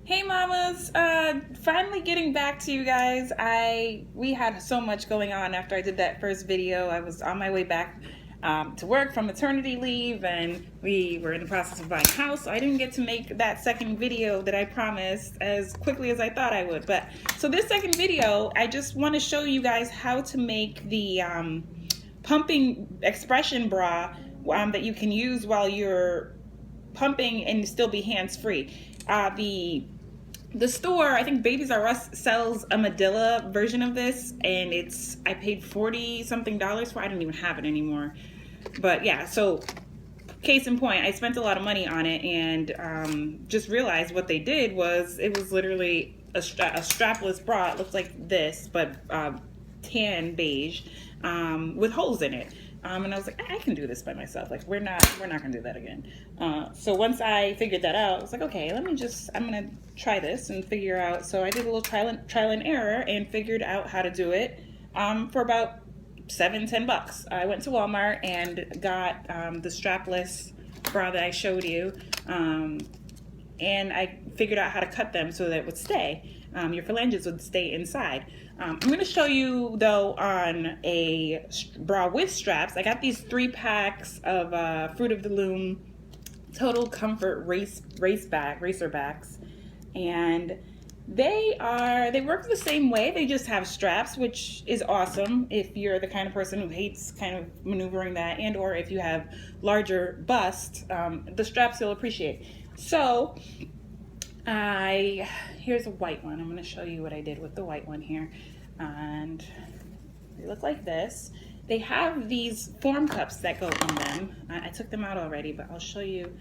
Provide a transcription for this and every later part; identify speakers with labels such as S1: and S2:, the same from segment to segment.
S1: Hey mamas, finally getting back to you guys. We had so much going on after I did that first video. I was on my way back to work from maternity leave, and we were in the process of buying a house. So I didn't get to make that second video that I promised as quickly as I thought I would. But so this second video, I just want to show you guys how to make the pumping expression bra that you can use while you're pumping and still be hands-free. The store, I think Babies R Us, sells a Medilla version of this, and I paid 40 something dollars for it. I don't even have it anymore. But yeah, so case in point, I spent a lot of money on it, and just realized what they did was it was literally a strapless bra. It looked like this, but tan beige, with holes in it. And I was like, I can do this by myself. Like, we're not gonna do that again. So once I figured that out, I was like, okay, I'm gonna try this and figure out. So I did a little trial and error and figured out how to do it for about $10. I went to Walmart and got the strapless bra that I showed you, and I figured out how to cut them so that it would stay. Your phalanges would stay inside. I'm going to show you though on a bra with straps. I got these 3 packs of Fruit of the Loom Total Comfort racer backs, and they work the same way. They just have straps, which is awesome if you're the kind of person who hates kind of maneuvering that, and or if you have larger bust, the straps you'll appreciate. So here's a white one. I'm going to show you what I did with the white one here, and they look like this. They have these form cups that go in them. I took them out already, but I'll show you.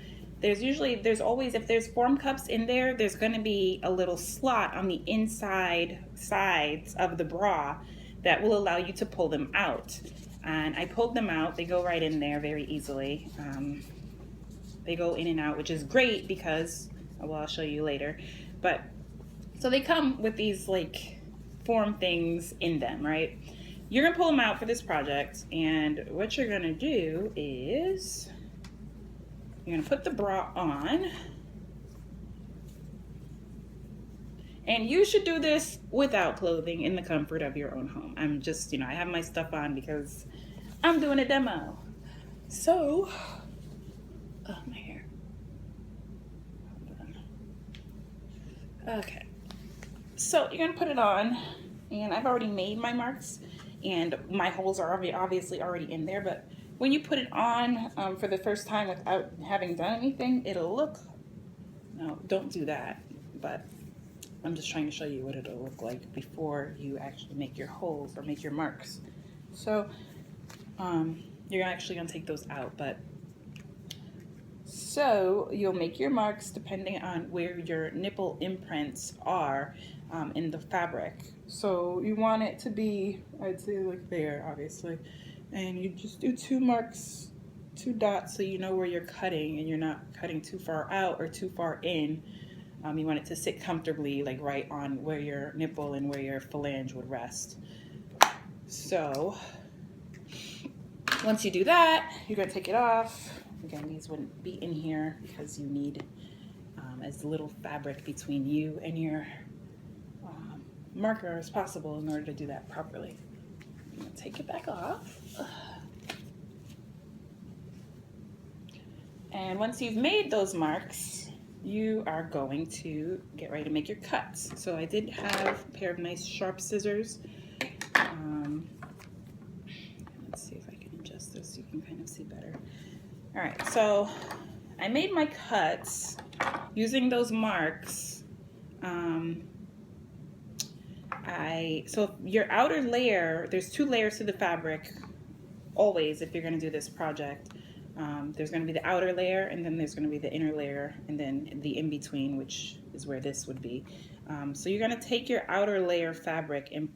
S1: There's always, if there's form cups in there, there's going to be a little slot on the inside sides of the bra that will allow you to pull them out. And I pulled them out. They go right in there very easily. They go in and out, which is great because, well, I'll show you later. But so they come with these like form things in them, right? You're gonna pull them out for this project, and what you're gonna do is you're gonna put the bra on, and you should do this without clothing in the comfort of your own home. I'm just, I have my stuff on because I'm doing a demo. So, oh, my hair. Okay, so you're gonna put it on, and I've already made my marks, and my holes are obviously already in there, but when you put it on for the first time without having done anything, it'll look, no, don't do that, but I'm just trying to show you what it'll look like before you actually make your holes or make your marks. So you're actually gonna take those out, but so you'll make your marks depending on where your nipple imprints are in the fabric. So you want it to be, I'd say like there, obviously. And you just do 2 marks, 2 dots, so you know where you're cutting and you're not cutting too far out or too far in. You want it to sit comfortably, like right on where your nipple and where your phalange would rest. So once you do that, you're gonna take it off. Again, these wouldn't be in here because you need as little fabric between you and your marker as possible in order to do that properly. I'm gonna take it back off. And once you've made those marks, you are going to get ready to make your cuts. So I did have a pair of nice sharp scissors. Let's see if I can adjust this so you can kind of see better. All right, so I made my cuts using those marks. So your outer layer, there's 2 layers to the fabric always if you're going to do this project. There's going to be the outer layer, and then there's going to be the inner layer, and then the in-between, which is where this would be. So you're going to take your outer layer fabric and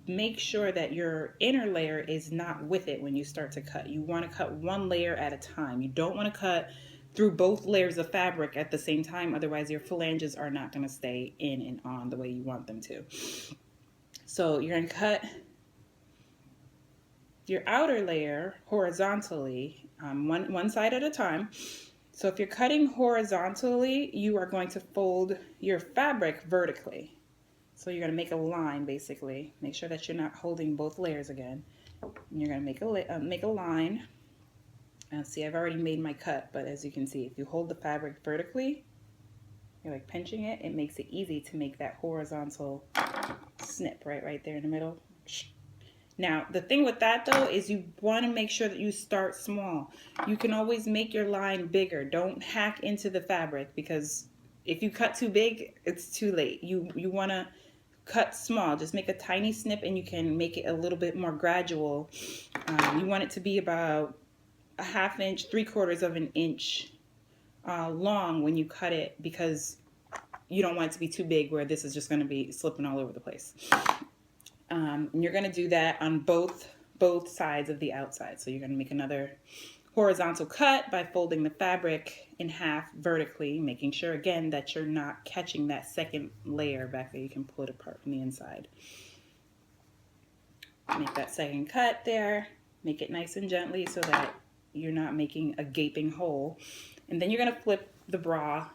S1: make sure that your inner layer is not with it when you start to cut. You want to cut 1 layer at a time. You don't want to cut through both layers of fabric at the same time, otherwise your phalanges are not going to stay in and on the way you want them to. So you're going to cut your outer layer horizontally, one side at a time. So if you're cutting horizontally, you are going to fold your fabric vertically. So you're going to make a line, basically. Make sure that you're not holding both layers again. And you're going to make a line. See, I've already made my cut, but as you can see, if you hold the fabric vertically, you're like pinching it, it makes it easy to make that horizontal snip right there in the middle. Now, the thing with that though is you want to make sure that you start small. You can always make your line bigger. Don't hack into the fabric, because if you cut too big, it's too late. You want to cut small. Just make a tiny snip, and you can make it a little bit more gradual. You want it to be about a ½ inch, 3/4 of an inch long when you cut it, because you don't want it to be too big where this is just going to be slipping all over the place. And you're going to do that on both sides of the outside. So you're going to make another horizontal cut by folding the fabric in half vertically, making sure again that you're not catching that second layer back there. You can pull it apart from the inside. Make that second cut there. Make it nice and gently so that you're not making a gaping hole. And then you're going to flip the bra.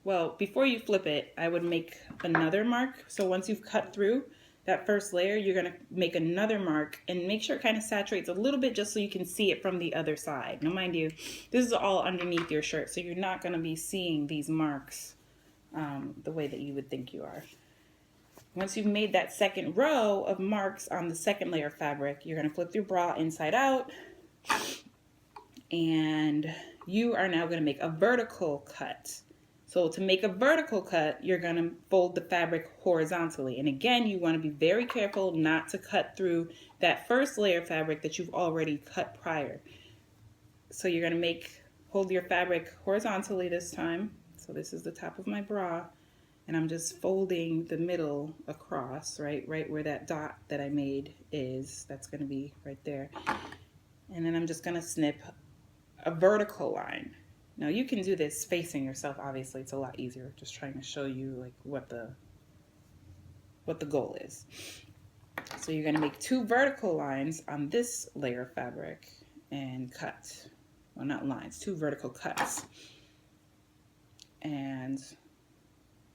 S1: Well, before you flip it, I would make another mark. So once you've cut through that first layer, you're going to make another mark and make sure it kind of saturates a little bit just so you can see it from the other side. Now, mind you, this is all underneath your shirt, so you're not going to be seeing these marks the way that you would think you are. Once you've made that second row of marks on the second layer of fabric, you're going to flip your bra inside out, and you are now going to make a vertical cut. So to make a vertical cut, you're going to fold the fabric horizontally. And again, you want to be very careful not to cut through that first layer of fabric that you've already cut prior. So you're going to hold your fabric horizontally this time. So this is the top of my bra, and I'm just folding the middle across, right where that dot that I made is. That's going to be right there. And then I'm just going to snip a vertical line. Now you can do this facing yourself, obviously it's a lot easier, just trying to show you like what the goal is. So you're going to make 2 vertical lines on this layer of fabric and cut, well, not lines, 2 vertical cuts. And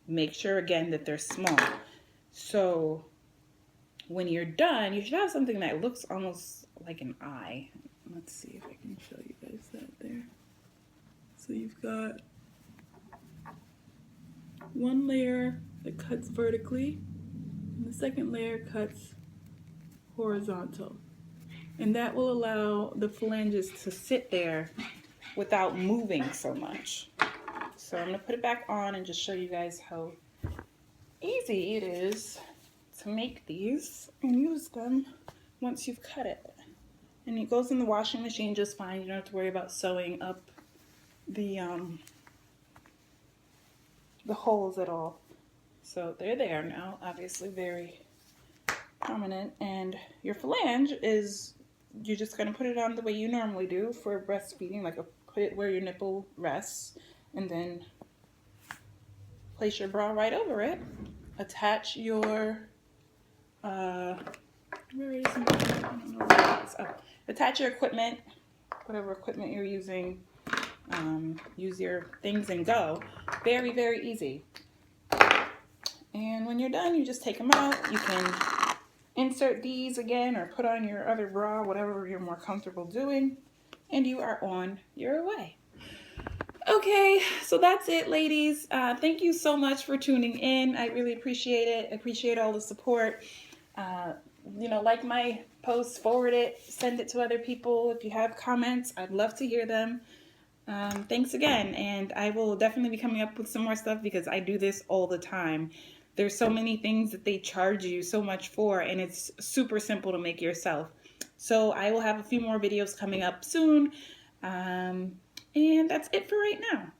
S1: make sure again that they're small. So when you're done, you should have something that looks almost like an eye. Let's see if I can show you guys that there. So you've got one layer that cuts vertically, and the second layer cuts horizontal. And that will allow the phalanges to sit there without moving so much. So I'm going to put it back on and just show you guys how easy it is to make these and use them once you've cut it. And it goes in the washing machine just fine. You don't have to worry about sewing up the holes at all. So they're there now, obviously very prominent. And your flange is, you're just going to put it on the way you normally do for breastfeeding, like put it where your nipple rests, and then place your bra right over it. Attach your where is it? I don't know where it is. Oh, attach your equipment, whatever equipment you're using. Use your things and go. Very, very easy. And when you're done, you just take them out. You can insert these again or put on your other bra, whatever you're more comfortable doing, and you are on your way. Okay, so that's it, ladies. Thank you so much for tuning in. I really appreciate it. I appreciate all the support. You know, like my posts, forward it, send it to other people. If you have comments, I'd love to hear them. Thanks again, and I will definitely be coming up with some more stuff because I do this all the time. There's so many things that they charge you so much for, and it's super simple to make yourself. So I will have a few more videos coming up soon, and that's it for right now.